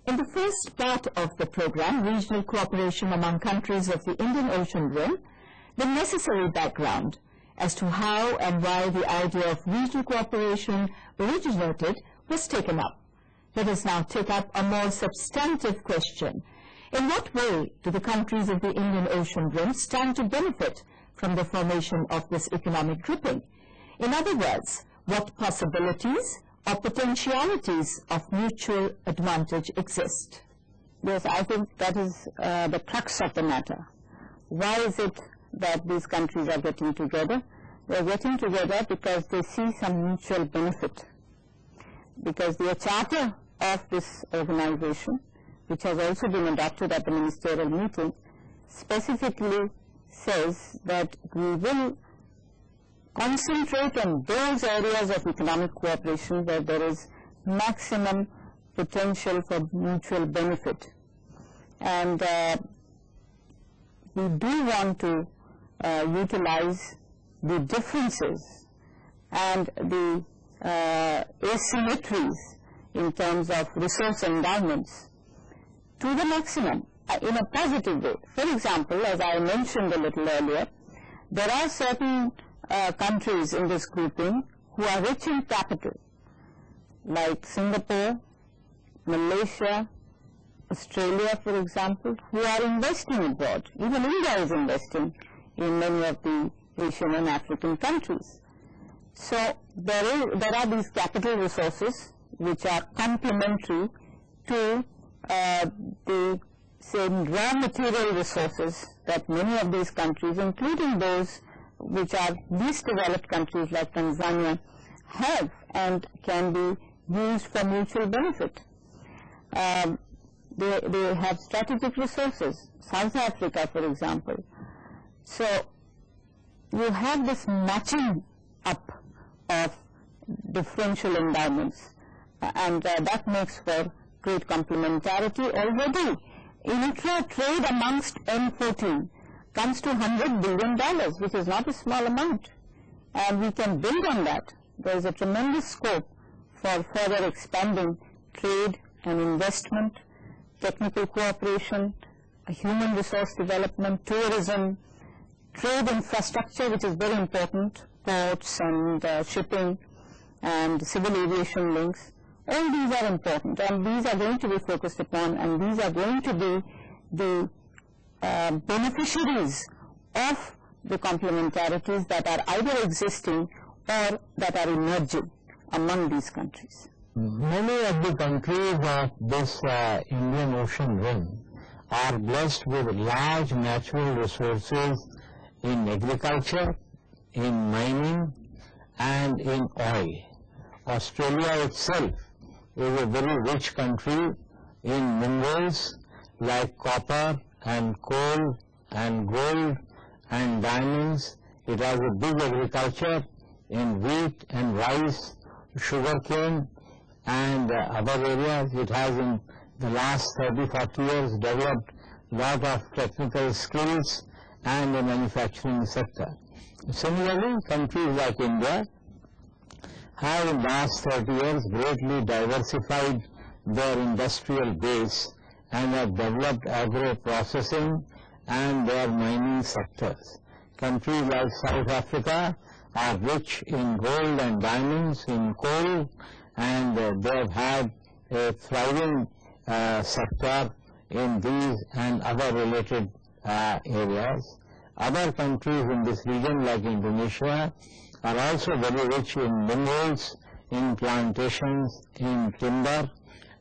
In the first part of the program, Regional Cooperation Among Countries of the Indian Ocean Rim, the necessary background as to how and why the idea of regional cooperation originated was taken up. Let us now take up a more substantive question. In what way do the countries of the Indian Ocean Rim stand to benefit from the formation of this economic grouping? In other words, what possibilities or potentialities of mutual advantage exist? Yes, I think that is the crux of the matter. Why is it that these countries are getting together? They are getting together because they see some mutual benefit. Because the charter of this organization, which has also been adopted at the ministerial meeting, specifically says that we will concentrate on those areas of economic cooperation where there is maximum potential for mutual benefit. And we do want to utilize the differences and the asymmetries in terms of resource endowments to the maximum in a positive way. For example, as I mentioned a little earlier, there are certain countries in this grouping who are rich in capital, like Singapore, Malaysia, Australia, for example, who are investing abroad. Even India is investing in many of the Asian and African countries. So there are these capital resources which are complementary to the same raw material resources that many of these countries, including those which are least developed countries like Tanzania, have and can be used for mutual benefit. They have strategic resources, South Africa, for example. So you have this matching up of differential endowments, and that makes for great complementarity. Already, intra-trade amongst M14 comes to $100 billion, which is not a small amount, and we can build on that. There is a tremendous scope for further expanding trade and investment, technical cooperation, human resource development, tourism, trade infrastructure, which is very important, ports and shipping and civil aviation links. All these are important, and these are going to be focused upon, and these are going to be the beneficiaries of the complementarities that are either existing or that are emerging among these countries. Many of the countries of this Indian Ocean Rim are blessed with large natural resources in agriculture, in mining, and in oil. Australia itself is a very rich country in minerals like copper and coal and gold and diamonds. It has a big agriculture in wheat and rice, sugarcane, and other areas. It has in the last 30-40 years developed a lot of technical skills and the manufacturing sector. Similarly, countries like India have in the last 30 years greatly diversified their industrial base and have developed agro-processing and their mining sectors. Countries like South Africa are rich in gold and diamonds, in coal, and they have had a thriving sector in these and other related areas. Other countries in this region like Indonesia are also very rich in minerals, in plantations, in timber,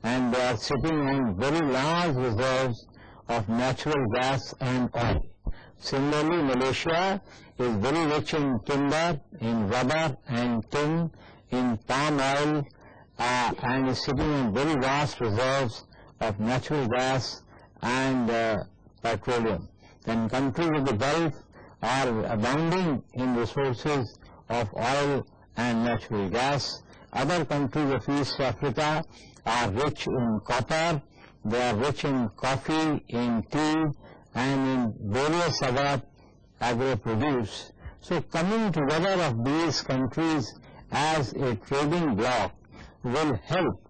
and they are sitting on very large reserves of natural gas and oil. Similarly, Malaysia is very rich in timber, in rubber and tin, in palm oil, and is sitting on very vast reserves of natural gas and petroleum. Then countries of the Gulf are abounding in resources of oil and natural gas. Other countries of East Africa are rich in copper, they are rich in coffee, in tea, and in various other agro-produce. So coming together of these countries as a trading bloc will help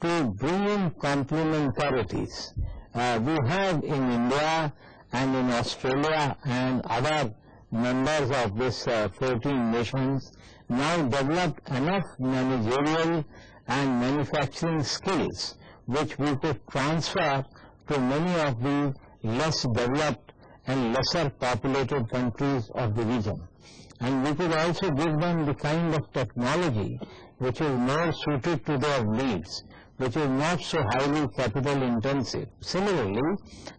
to bring in complementarities. We have in India and in Australia and other members of this 14 nations now developed enough managerial and manufacturing skills which we could transfer to many of the less developed and lesser populated countries of the region. And we could also give them the kind of technology which is more suited to their needs, which is not so highly capital intensive. Similarly,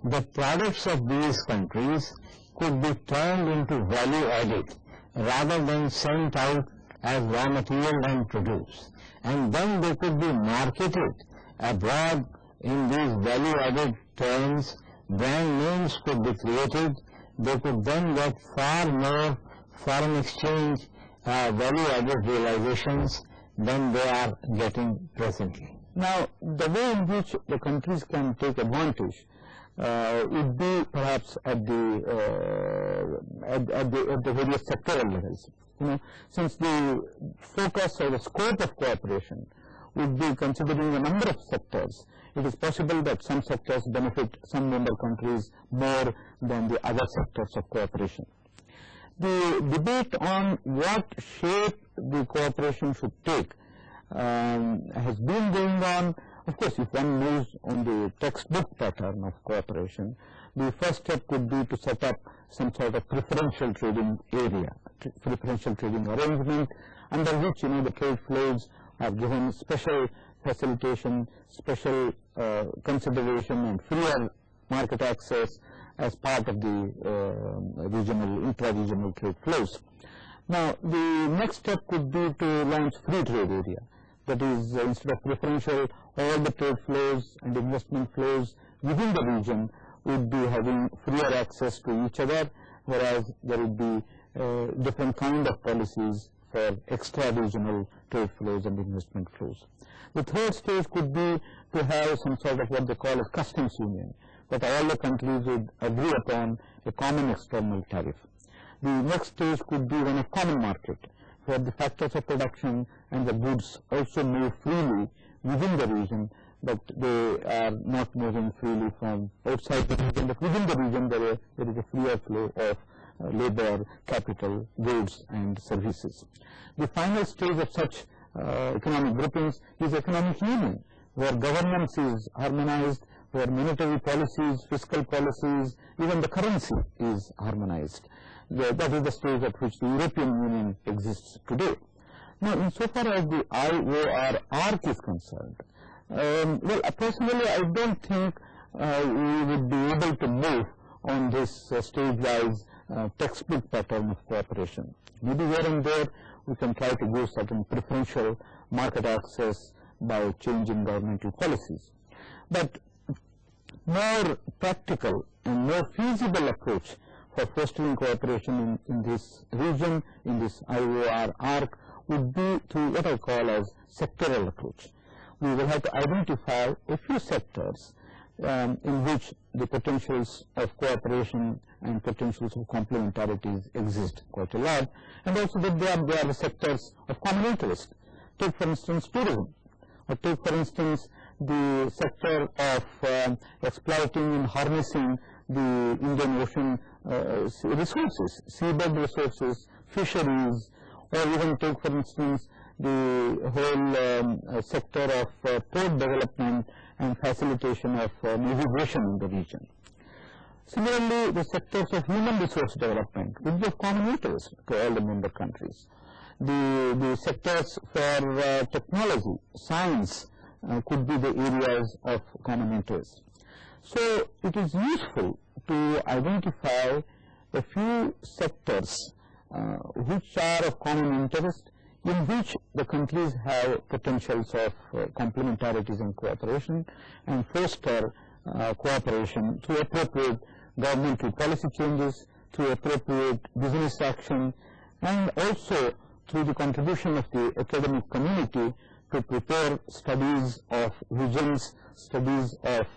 the products of these countries could be turned into value added rather than sent out as raw material and produce. And then they could be marketed abroad in these value added terms, brand names could be created, they could then get far more foreign exchange value added realizations than they are getting presently. Now, the way in which the countries can take advantage would be perhaps at the various sectoral levels. You know, since the focus or the scope of cooperation would be considering a number of sectors, it is possible that some sectors benefit some member countries more than the other sectors of cooperation. The debate on what shape the cooperation should take has been going on. Of course, if one moves on the textbook pattern of cooperation, the first step could be to set up some sort of preferential trading area, preferential trading arrangement, under which, you know, the trade flows are given special facilitation, special consideration and freer market access as part of the regional, intra-regional trade flows. Now, the next step could be to launch free trade area. That is, instead of preferential, all the trade flows and investment flows within the region would be having freer access to each other, whereas there would be different kind of policies for extra-regional trade flows and investment flows. The third stage could be to have some sort of what they call a customs union, that all the countries would agree upon a common external tariff. The next stage could be one of common market, where the factors of production and the goods also move freely within the region, but they are not moving freely from outside the region, but within the region there is a freer flow of labor, capital, goods and services. The final stage of such economic groupings is economic union, where governance is harmonized, where monetary policies, fiscal policies, even the currency is harmonized. That is the stage at which the European Union exists today. Now, insofar as the IOR arc is concerned, well, personally, I don't think we would be able to move on this stage-wise textbook pattern of cooperation. Maybe here and there we can try to give certain preferential market access by changing governmental policies. But more practical and more feasible approach for fostering cooperation in this region, in this IOR arc, would be through what I call as sectoral approach. We will have to identify a few sectors in which the potentials of cooperation and potentials of complementarities exist quite a lot, and also that there are the sectors of common interest. Take, for instance, tourism, or take, for instance, the sector of exploiting and harnessing the Indian Ocean resources, seabed resources, fisheries, or even take, for instance, the whole sector of port development and facilitation of navigation in the region. Similarly, the sectors of human resource development would be of common interest to all the member countries. The sectors for technology, science could be the areas of common interest. So it is useful to identify a few sectors which are of common interest, in which the countries have potentials of complementarities and cooperation, and foster cooperation through appropriate governmental policy changes, through appropriate business action, and also through the contribution of the academic community to prepare studies of visions, studies of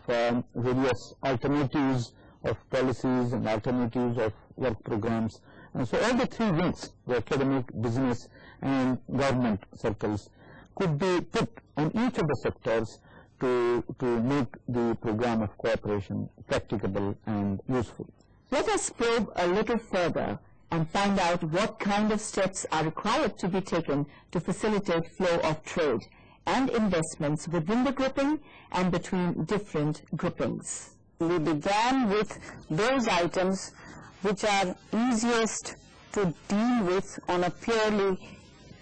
various alternatives of policies and alternatives of work programs. And so all the three wings, the academic, business and government circles, could be put on each of the sectors to make the program of cooperation practicable and useful. Let us probe a little further and find out what kind of steps are required to be taken to facilitate flow of trade and investments within the grouping and between different groupings. We began with those items which are easiest to deal with on a purely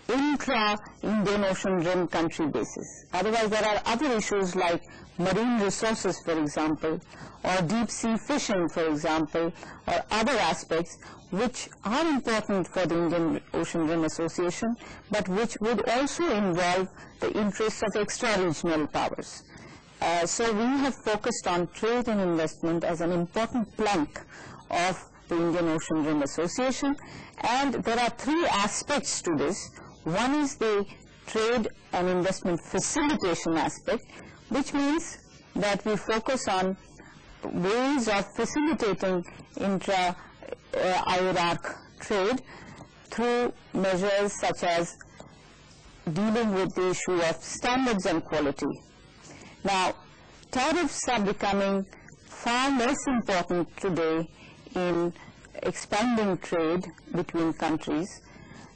intra-Indian Ocean Rim country basis. Otherwise, there are other issues like marine resources, for example, or deep sea fishing, for example, or other aspects which are important for the Indian Ocean Rim Association, but which would also involve the interests of extra-regional powers. So we have focused on trade and investment as an important plank of the Indian Ocean Rim Association, and there are three aspects to this. One is the trade and investment facilitation aspect, which means that we focus on ways of facilitating intra-IRAC trade through measures such as dealing with the issue of standards and quality. Now, tariffs are becoming far less important today in expanding trade between countries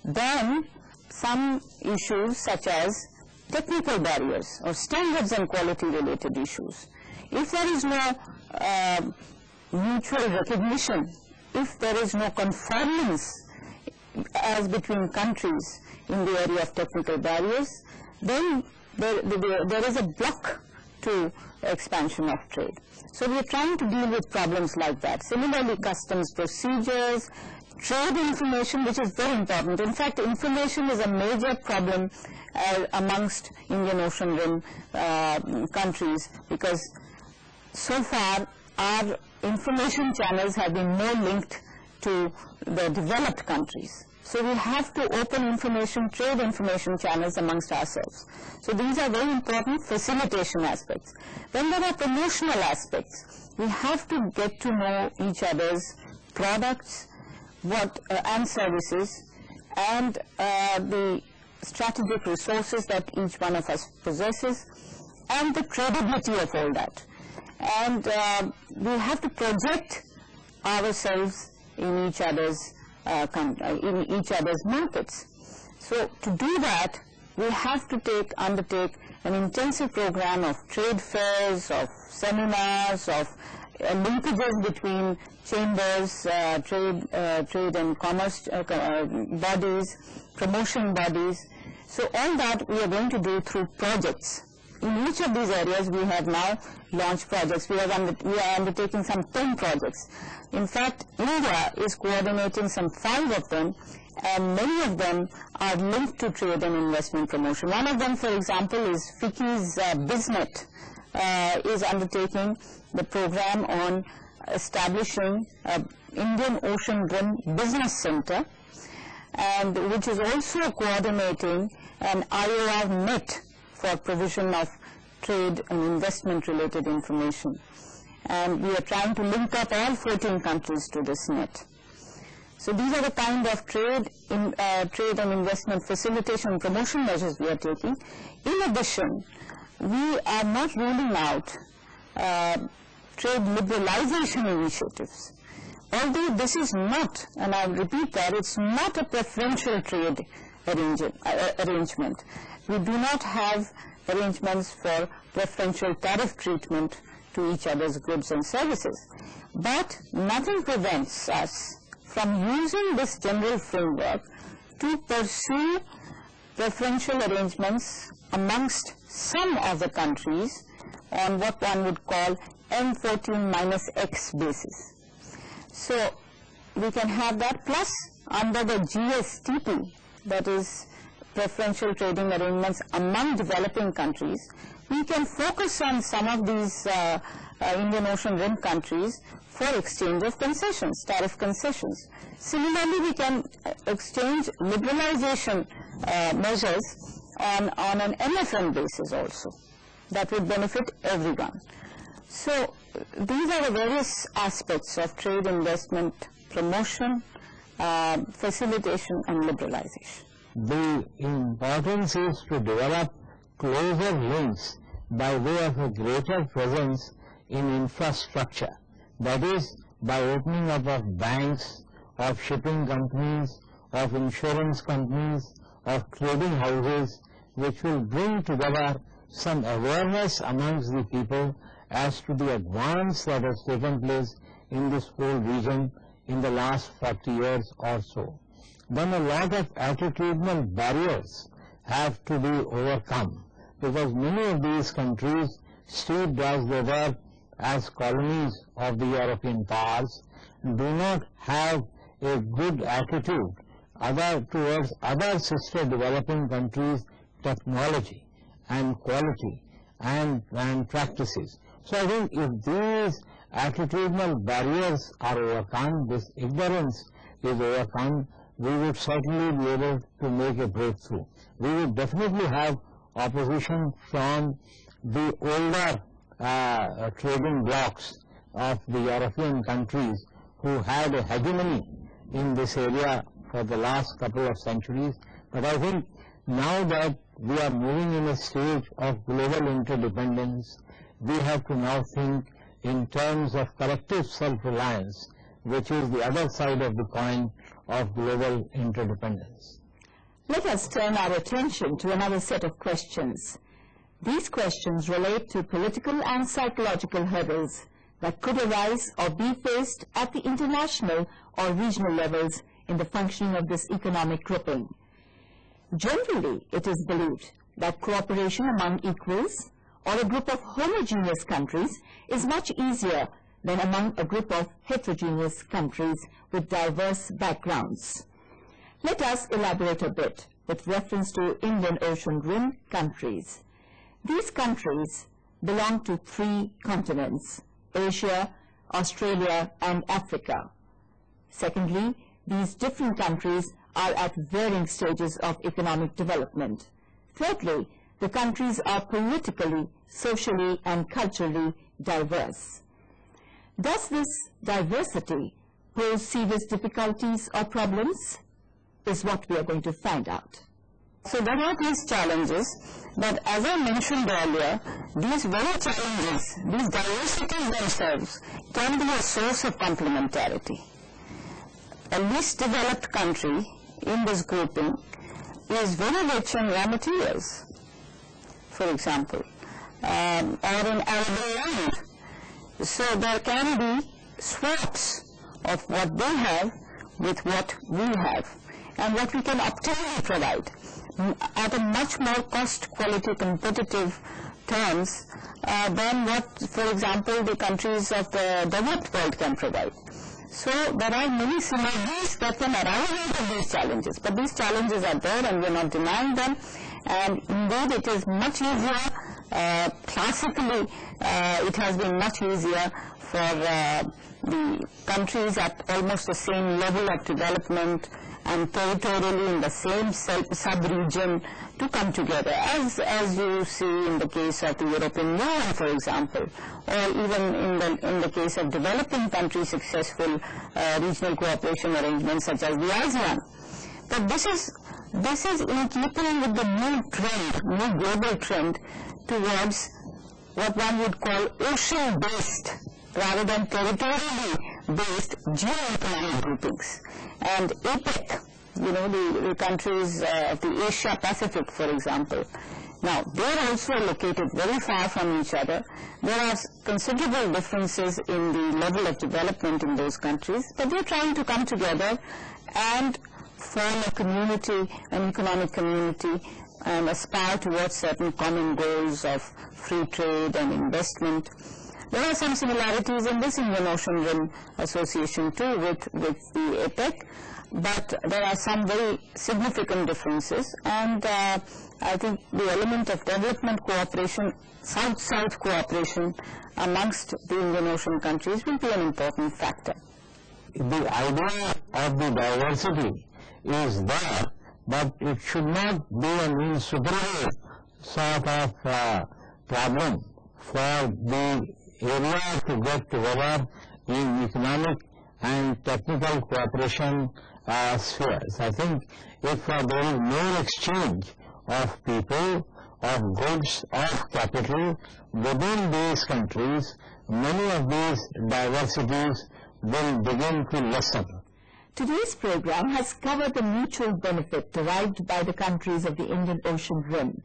than some issues such as technical barriers or standards and quality related issues. If there is no mutual recognition, if there is no conformance as between countries in the area of technical barriers, then there is a block to expansion of trade. So we are trying to deal with problems like that. Similarly, customs procedures, trade information, which is very important. In fact, information is a major problem amongst Indian Ocean Rim countries, because so far our information channels have been more linked to the developed countries. So we have to open information, trade information channels amongst ourselves. So these are very important facilitation aspects. Then there are promotional aspects. We have to get to know each other's products and services, and the strategic resources that each one of us possesses, and the credibility of all that. And we have to project ourselves in each other's markets. So to do that, we have to undertake an intensive program of trade fairs, of seminars, of linkages between chambers, trade and commerce bodies, promotion bodies. So all that we are going to do through projects. In each of these areas, we have now launched projects. We are undertaking some 10 projects. In fact, India is coordinating some 5 of them, and many of them are linked to trade and investment promotion. One of them, for example, is FICCI's BizNet is undertaking the program on establishing an Indian Ocean Rim Business Center, and which is also coordinating an IOR net for provision of trade and investment related information. And we are trying to link up all 14 countries to this net. So these are the kind of trade and investment facilitation and promotion measures we are taking. In addition, we are not ruling out trade liberalization initiatives. Although this is not, and I repeat that, it's not a preferential trade arrangement. We do not have arrangements for preferential tariff treatment to each other's goods and services. But nothing prevents us from using this general framework to pursue preferential arrangements amongst some of the countries on what one would call M14-X basis. So we can have that, plus under the GSTP, that is preferential trading arrangements among developing countries, we can focus on some of these Indian Ocean Rim countries for exchange of concessions, tariff concessions. Similarly, we can exchange liberalization measures on an MFN basis also. That would benefit everyone. So these are the various aspects of trade, investment, promotion, facilitation and liberalization. The importance is to develop closer links by way of a greater presence in infrastructure. That is, by opening up of banks, of shipping companies, of insurance companies, of trading houses, which will bring together some awareness amongst the people as to the advance that has taken place in this whole region in the last 40 years or so. Then a lot of attitudinal barriers have to be overcome, because many of these countries, steeped as they were as colonies of the European powers, do not have a good attitude towards other sister developing countries' technology and quality and practices. So I think if these attitudinal barriers are overcome, this ignorance is overcome, we would certainly be able to make a breakthrough. We would definitely have opposition from the older trading blocs of the European countries who had a hegemony in this area for the last couple of centuries. But I think now that we are moving in a stage of global interdependence, we have to now think in terms of collective self-reliance, which is the other side of the coin of global interdependence. Let us turn our attention to another set of questions. These questions relate to political and psychological hurdles that could arise or be faced at the international or regional levels in the functioning of this economic grouping. Generally, it is believed that cooperation among equals or a group of homogeneous countries is much easier than among a group of heterogeneous countries with diverse backgrounds. Let us elaborate a bit with reference to Indian Ocean Rim countries. These countries belong to 3 continents: Asia, Australia, and Africa. Secondly, these different countries are at varying stages of economic development. Thirdly, the countries are politically, socially, and culturally diverse. Does this diversity pose serious difficulties or problems? Is what we are going to find out. So there are these challenges, but as I mentioned earlier, these very challenges, these diversities themselves, can be a source of complementarity. A least developed country in this grouping is very rich in raw materials, for example, or in arable land. So there can be swaps of what they have with what we have, and what we can optimally provide at a much more cost-quality competitive terms than what, for example, the countries of the developed world can provide. So there are many synergies that can arise out of these challenges, but these challenges are there and we are not denying them, and indeed it is much easier, classically it has been much easier for the countries at almost the same level of development and territorially in the same sub-region to come together, as you see in the case of the European Union, for example, or even in the case of developing countries' successful regional cooperation arrangements such as the ASEAN. But this is in keeping with the new global trend towards what one would call ocean-based rather than territorially based geoeconomic groupings. And APEC, the countries of the Asia Pacific, for example, now they are also located very far from each other. There are considerable differences in the level of development in those countries, but they are trying to come together and form a community, an economic community, and aspire towards certain common goals of free trade and investment. There are some similarities in this Indian Ocean Rim Association too with the APEC, but there are some very significant differences, and I think the element of development cooperation, South-South cooperation amongst the Indian Ocean countries will be an important factor. The idea of the diversity is there, but it should not be an insuperable sort of problem for the area to get together in economic and technical cooperation spheres. I think if there is no exchange of people, of goods, of capital within these countries, many of these diversities will begin to lessen. Today's program has covered the mutual benefit derived by the countries of the Indian Ocean Rim,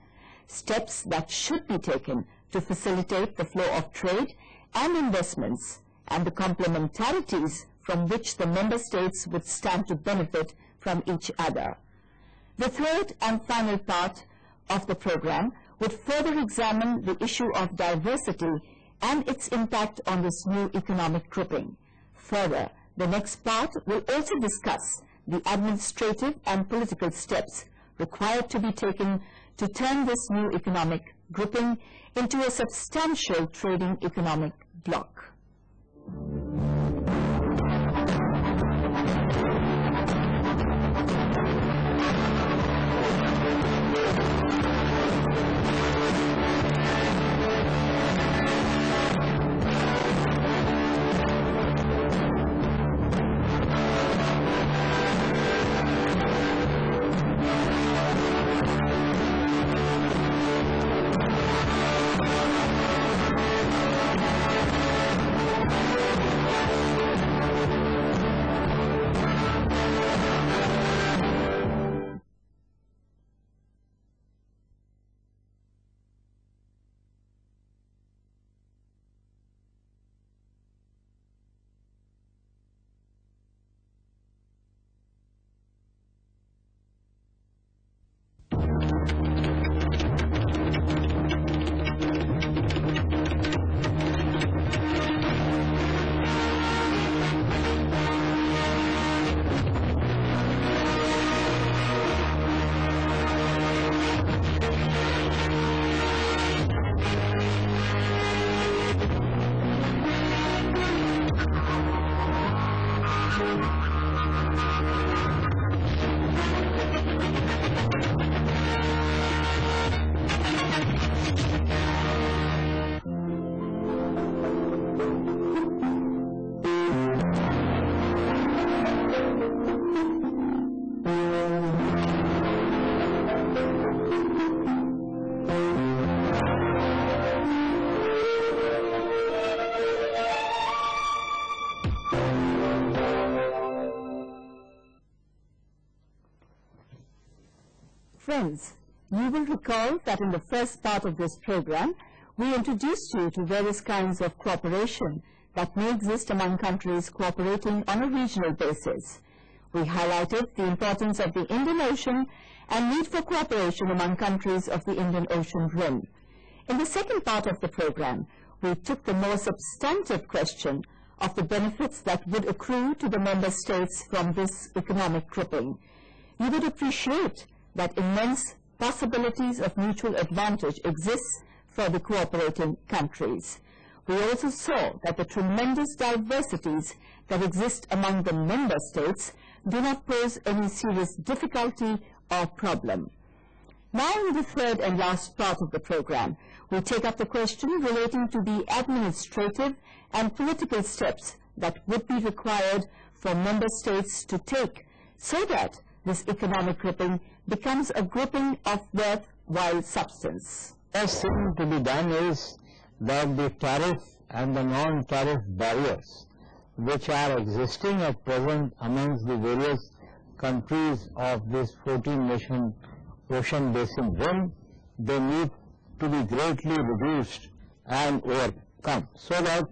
steps that should be taken to facilitate the flow of trade and investments, and the complementarities from which the member states would stand to benefit from each other. The third and final part of the program would further examine the issue of diversity and its impact on this new economic grouping. Further, the next part will also discuss the administrative and political steps required to be taken to turn this new economic grouping into a substantial trading economic bloc. Friends, you will recall that in the first part of this program, we introduced you to various kinds of cooperation that may exist among countries cooperating on a regional basis. We highlighted the importance of the Indian Ocean and need for cooperation among countries of the Indian Ocean Rim. In the second part of the program, we took the more substantive question of the benefits that would accrue to the member states from this economic grouping. You would appreciate that immense possibilities of mutual advantage exist for the cooperating countries. We also saw that the tremendous diversities that exist among the member states do not pose any serious difficulty or problem. Now, in the third and last part of the program, we take up the question relating to the administrative and political steps that would be required for member states to take so that this economic grouping becomes a grouping of worthwhile substance. The first thing to be done is that the tariff and the non-tariff barriers which are existing at present amongst the various countries of this 14-nation ocean basin rim, they need to be greatly reduced and overcome so that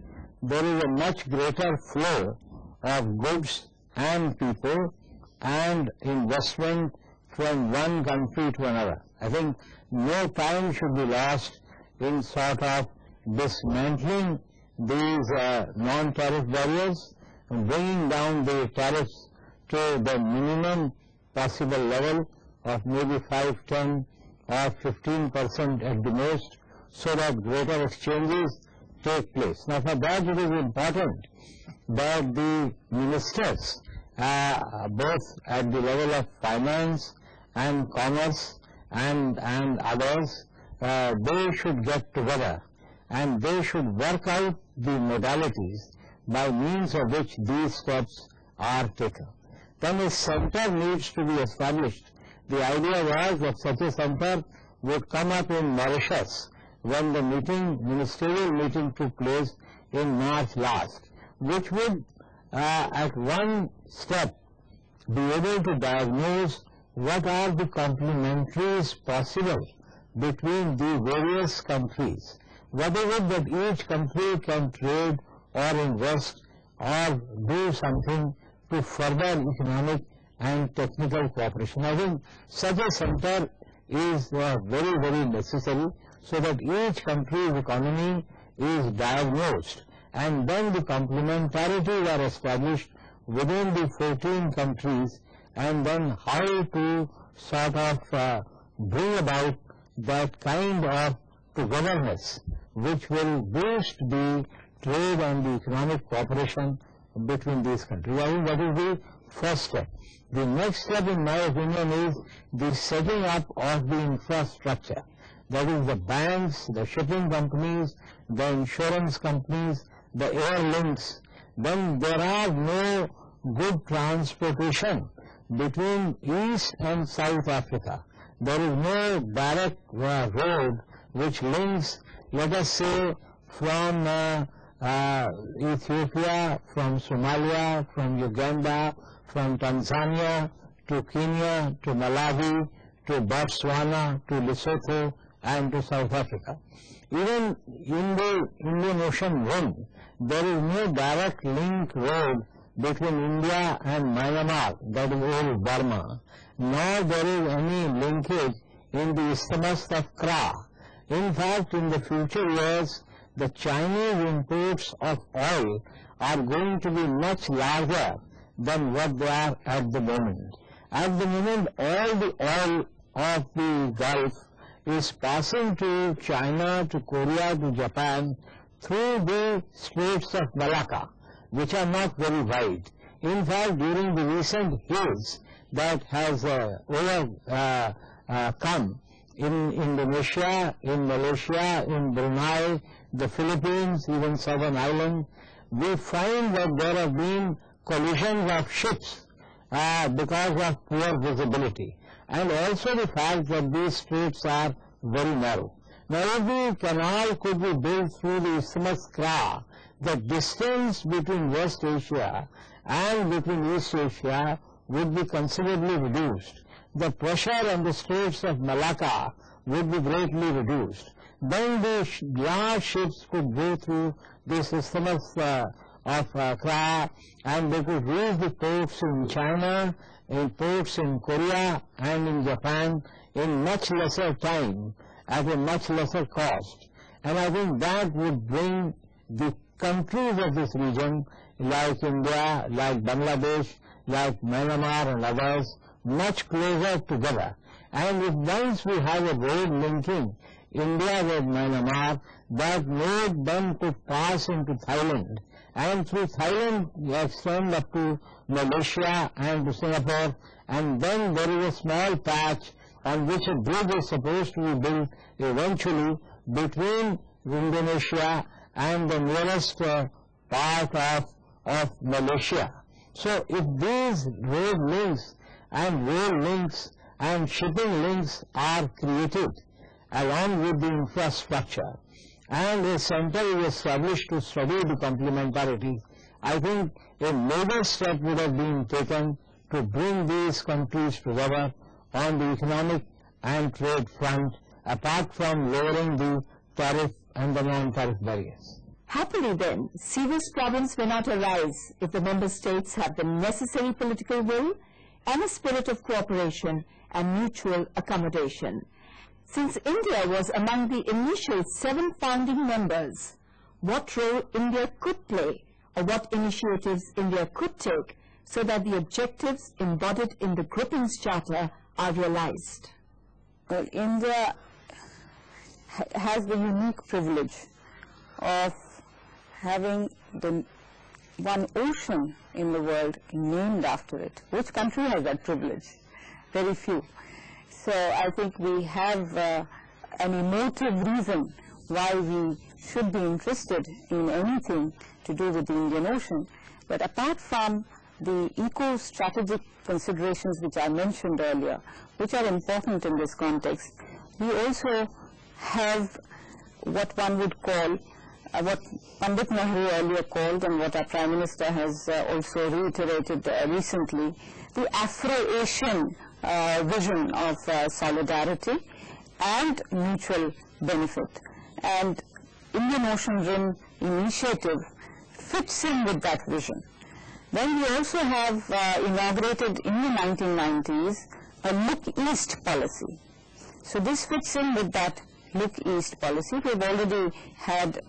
there is a much greater flow of goods and people and investment from one country to another. I think no time should be lost in sort of dismantling these non-tariff barriers and bringing down the tariffs to the minimum possible level of maybe 5, 10 or 15% at the most, so that greater exchanges take place. Now for that it is important that the ministers, both at the level of finance and commerce and others, they should get together and they should work out the modalities by means of which these steps are taken. Then a center needs to be established. The idea was that such a center would come up in Mauritius when the ministerial meeting took place in March last, which would at one step be able to diagnose what are the complementaries possible between the various countries. What is it that each country can trade or invest or do something to further economic and technical cooperation. I think such a center is very, very necessary, so that each country's economy is diagnosed and then the complementarities are established within the 14 countries, and then how to sort of bring about that kind of togetherness which will boost the trade and the economic cooperation between these countries. I think that is the first step. The next step, in my opinion, is the setting up of the infrastructure. That is the banks, the shipping companies, the insurance companies, the air links. Then there are no good transportation between East and South Africa. There is no direct road which links, let us say, from Ethiopia, from Somalia, from Uganda, from Tanzania to Kenya, to Malawi, to Botswana, to Lesotho, and to South Africa. Even in the Indian Ocean rim, there is no direct link road between India and Myanmar, that is old Burma, nor there is any linkage in the Isthmus of Kra. In fact, in the future years, the Chinese imports of oil are going to be much larger than what they are at the moment. At the moment, all the oil of the Gulf is passing to China, to Korea, to Japan through the Straits of Malacca, which are not very wide. In fact, during the recent haze that has come in Indonesia, in Malaysia, in Brunei, the Philippines, even Southern Islands, we find that there have been collisions of ships because of poor visibility, and also the fact that these straits are very narrow. Now, if the canal could be built through the Isthmus Kra, the distance between West Asia and between East Asia would be considerably reduced. The pressure on the Straits of Malacca would be greatly reduced. Then the large ships could go through this Isthmus of Kra, and they could reach the ports in China, in ports in Korea and in Japan in much lesser time, at a much lesser cost. And I think that would bring the countries of this region, like India, like Bangladesh, like Myanmar and others, much closer together. And if once we have a road linking India with Myanmar, that road then could pass into Thailand, and through Thailand extend up to Malaysia and to Singapore, and then there is a small patch on which a bridge is supposed to be built eventually between Indonesia and the nearest part of Malaysia. So if these road links and rail links and shipping links are created along with the infrastructure, and a center is established to study the complementarity, I think a major step would have been taken to bring these countries together on the economic and trade front, apart from lowering the tariff and the non-tariff barriers. Happily then, serious problems may not arise if the member states have the necessary political will and a spirit of cooperation and mutual accommodation. Since India was among the initial 7 founding members, what role India could play, or what initiatives India could take so that the objectives embodied in the Groupings Charter are realized? Well, India has the unique privilege of having the one ocean in the world named after it. Which country has that privilege? Very few. So I think we have an emotive reason why we should be interested in anything to do with the Indian Ocean. But apart from the eco-strategic considerations which I mentioned earlier, which are important in this context, we also have what one would call, what Pandit Nehru earlier called, and what our Prime Minister has also reiterated recently, the Afro-Asian vision of solidarity and mutual benefit. And Indian Ocean Rim initiative fits in with that vision. Then we also have inaugurated in the 1990s a Look East policy. So this fits in with that Look East policy. We've already had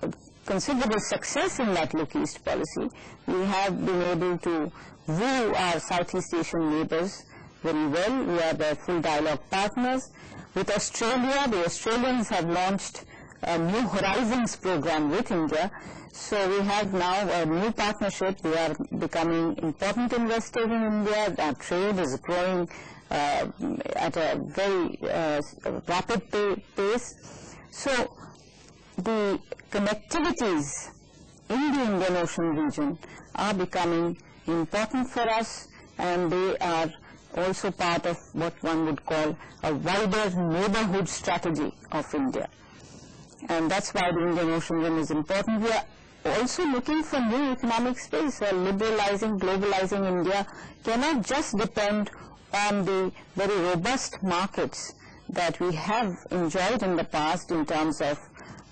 considerable success in that Look East policy. We have been able to woo our Southeast Asian neighbors very well. We are their full dialogue partners. With Australia, the Australians have launched a New Horizons program with India. So we have now a new partnership. We are becoming important investors in India. Our trade is growing at a very rapid pace. So the connectivities in the Indian Ocean region are becoming important for us, and they are also part of what one would call a wider neighborhood strategy of India. And that's why the Indian Ocean Rim is important. We are also looking for new economic space. Liberalizing, globalizing India cannot just depend on the very robust markets that we have enjoyed in the past in terms of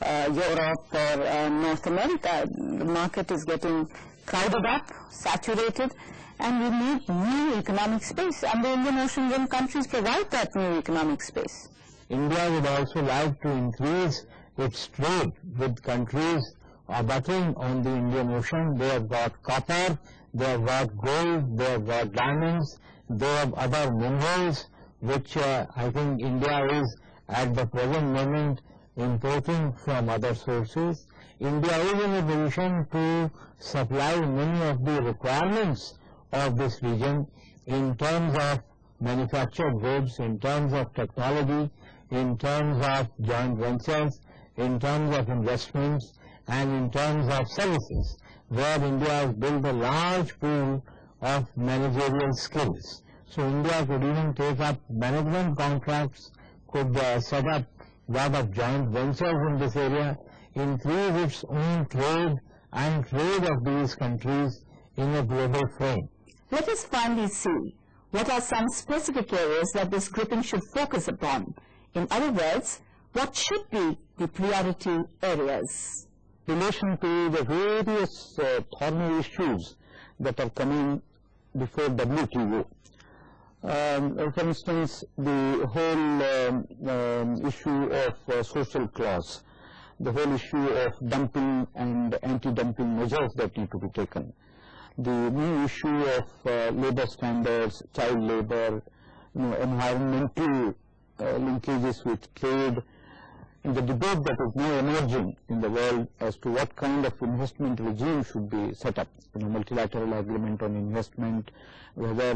Europe or North America. The market is getting crowded up, saturated, and we need new economic space, and the Indian Ocean Rim countries provide that new economic space. India would also like to increase its trade with countries abutting on the Indian Ocean. They have got copper, they have got gold, they have got diamonds, they have other minerals, which I think India is at the present moment importing from other sources. India is in a position to supply many of the requirements of this region in terms of manufactured goods, in terms of technology, in terms of joint ventures, in terms of investments, and in terms of services, where India has built a large pool of managerial skills. So India could even take up management contracts, could set up rather joint ventures in this area, increase its own trade and trade of these countries in a global frame. Let us finally see what are some specific areas that this grouping should focus upon. In other words, what should be the priority areas? In relation to the various thorny issues that are coming before WTO. For instance, the whole issue of social clause, the whole issue of dumping and anti-dumping measures that need to be taken, the new issue of labor standards, child labor, environmental linkages with trade, and the debate that is now emerging in the world as to what kind of investment regime should be set up, multilateral agreement on investment, whether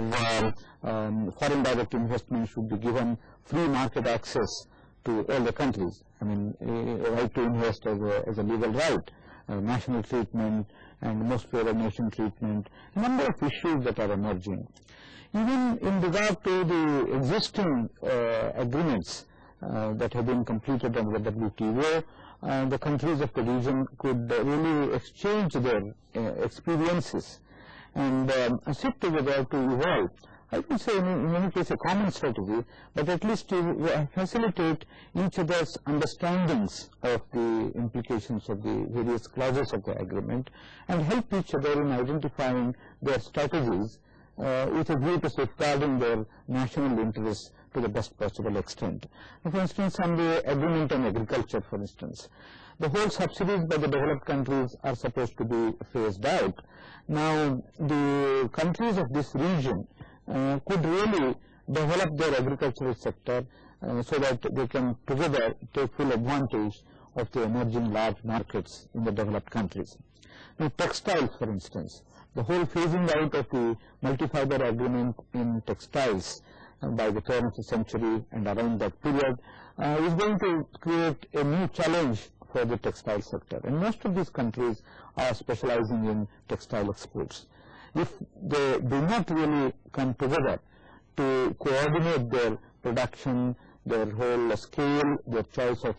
foreign direct investment should be given free market access to all the countries. Right to invest as a legal right, national treatment and most favored nation treatment, a number of issues that are emerging. Even in regard to the existing agreements that have been completed under the WTO, the countries of the region could really exchange their experiences and sit together to evolve. I would say in any case a common strategy, but at least to facilitate each other's understandings of the implications of the various clauses of the agreement and help each other in identifying their strategies with a view to safeguarding their national interests to the best possible extent. For instance, on the agreement on agriculture, for instance, the whole subsidies by the developed countries are supposed to be phased out. Now, the countries of this region could really develop their agricultural sector so that they can together take full advantage of the emerging large markets in the developed countries. Now, textiles, for instance, the whole phasing out of the multi-fiber agreement in textiles by the turn of the century and around that period is going to create a new challenge for the textile sector. And most of these countries are specializing in textile exports. If they do not really come together to coordinate their production, their whole scale, their choice of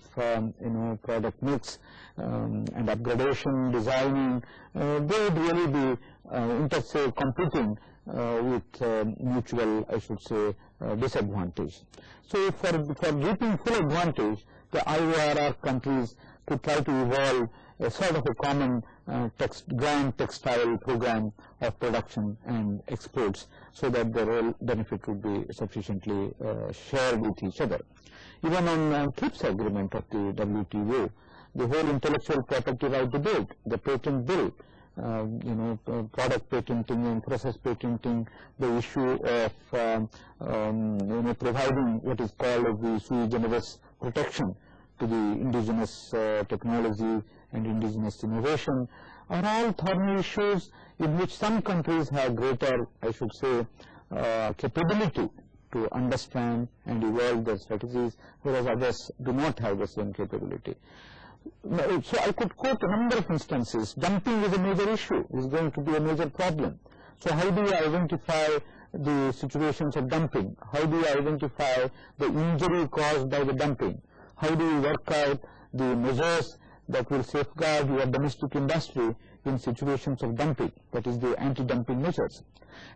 product mix and upgradation, designing, they would really be competing with mutual, I should say, disadvantage. So for reaping full advantage, the IORR countries could try to evolve a sort of a common grand textile program of production and exports, so that the real benefit would be sufficiently shared with each other. Even on TRIPS agreement of the WTO, the whole intellectual property right debate, the patent bill, product patenting and process patenting, the issue of providing what is called as the sui generis protection to the indigenous technology and indigenous innovation, are all thorny issues in which some countries have greater, I should say, capability to understand and evolve their strategies, whereas others do not have the same capability. So I could quote a number of instances. Dumping is a major issue, is going to be a major problem. So how do you identify the situations of dumping? How do you identify the injury caused by the dumping? How do you work out the measures that will safeguard your domestic industry in situations of dumping, that is the anti-dumping measures?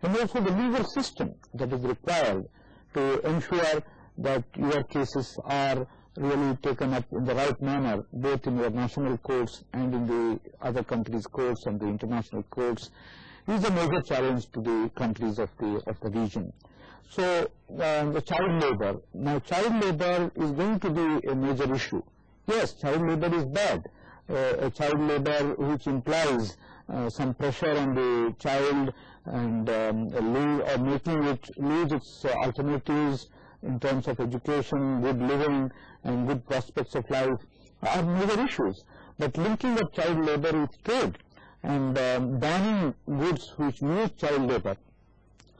And also the legal system that is required to ensure that your cases are really taken up in the right manner, both in your national courts and in the other countries' courts and the international courts, is a major challenge to the countries of the region. So the child labor. Now child labor is going to be a major issue. Yes, child labor is bad. A child labor which implies some pressure on the child and making it lose its alternatives in terms of education, good living and good prospects of life are major issues. But linking up child labor with trade and banning goods which use child labor,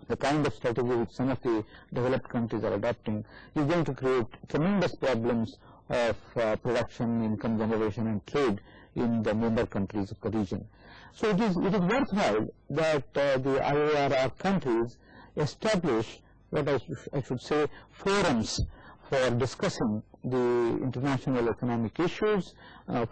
the kind of strategy which some of the developed countries are adopting, is going to create tremendous problems of production, income generation and trade in the member countries of the region. So it is worthwhile that the IORR countries establish what I should say forums for discussing the international economic issues,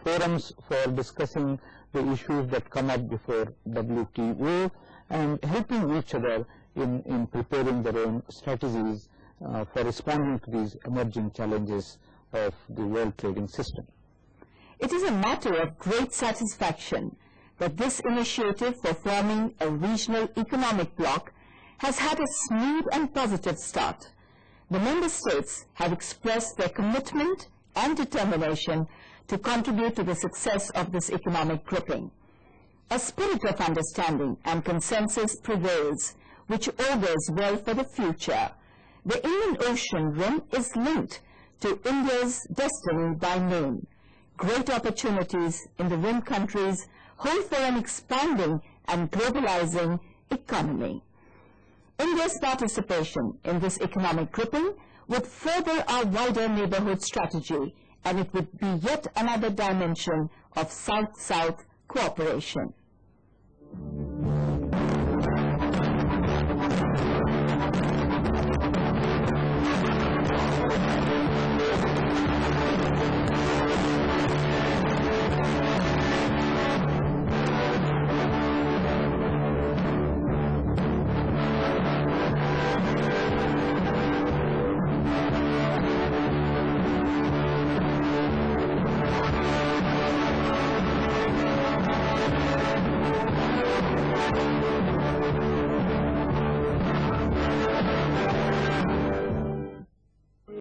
forums for discussing the issues that come up before WTO, and helping each other in preparing their own strategies for responding to these emerging challenges of the world trading system. It is a matter of great satisfaction that this initiative for forming a regional economic bloc has had a smooth and positive start. The member states have expressed their commitment and determination to contribute to the success of this economic grouping. A spirit of understanding and consensus prevails, which augurs well for the future. The Indian Ocean Rim is linked to India's destiny by name. Great opportunities in the rim countries hold for an expanding and globalizing economy. India's participation in this economic grouping would further our wider neighborhood strategy, and it would be yet another dimension of South-South cooperation.